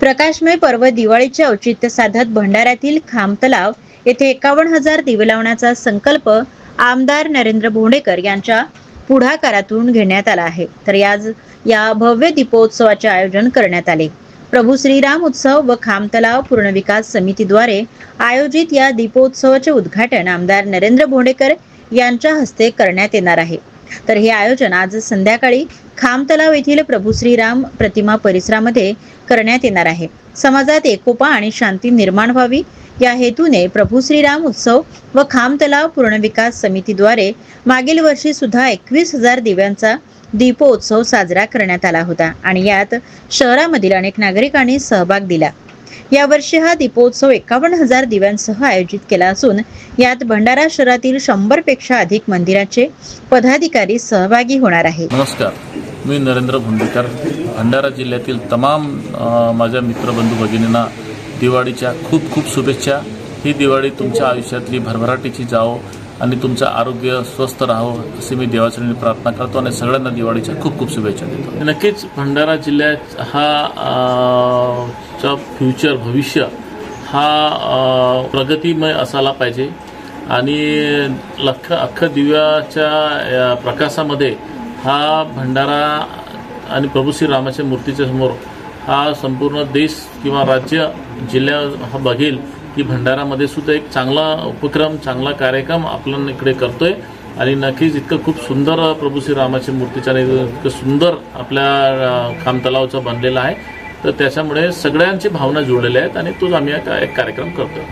प्रकाशमय पर्व दिवाळीचे औचित्य साधत भंडाऱ्यातील खांब तलाव येथे 51,000 दिवे लावण्याचा संकल्प आमदार नरेंद्र भोंडेकर यांच्या पुढाकारातून घेण्यात आला आहे। तर या भव्य दीपोत्सवाचे आयोजन करण्यात आले। प्रभू श्रीराम उत्सव व खांब तलाव पूर्णविकास समितीद्वारे आयोजित या दीपोत्सवाचे उद्घाटन आमदार नरेंद्र भोंडेकर यांच्या हस्ते करण्यात येणार आहे। तर हे आयोजन आज संध्याकाळी खांब तलाव येथील प्रभू श्रीराम प्रतिमा परिसरामध्ये करण्यात येणार आहे। समाजात एकोपा आणि शांती निर्माण व्हावी या हेतूने प्रभू श्रीराम उत्सव व खांब तलाव पूर्णविकास समितीद्वारे मागील वर्षी सुद्धा 21,000 दिव्यांचा दीपोत्सव साजरा करण्यात आला होता आणि यात शहरामधील अनेक नागरिकांनी सहभाग दिला। यावर्षी हा दीपोत्सव 51,000 दिव्यांसह आयोजित केला असून यात भंडारा शहरातील 100 पेक्षा अधिक मंदिराचे पदाधिकारी सहभागी होणार आहेत। नमस्कार, मी नरेंद्र भोंडेकर। भंडारा जिल्ह्यातील तमाम माझ्या मित्रबंधू भगिनींना दिवाळीच्या खूप खूप शुभेच्छा। ही दिवाळी तुमच्या आयुष्यातली भरभराटीची जाओ आणि तुमचं आरोग्य स्वस्थ राहो अशी मी देवाचरणी प्रार्थना करतो आणि सगळ्यांना दिवाळीच्या खूप खूप शुभेच्छा देतो। नक्कीच भंडारा जिल्ह्यात हा फ्युचर भविष्य हा प्रगतीमय असायला पाहिजे आणि अख्खा दिव्याच्या प्रकाशामध्ये हा भंडारा आणि प्रभू श्रीरामाच्या मूर्तीच्या समोर हा संपूर्ण देश किंवा राज्य जिल्हा हा बघेल की भंडारामध्ये सुद्धा एक चांगला उपक्रम चांगला कार्यक्रम आपण इकडे करतोय आणि नक्कीच इतकं खूप सुंदर प्रभू श्रीरामाच्या मूर्तीच्या इतकं सुंदर आपल्या खांब तलावचा बनलेला आहे। तर त्याच्यामुळे सगळ्यांची भावना जुळलेल्या आहेत आणि तोच आम्ही एक कार्यक्रम करतोय।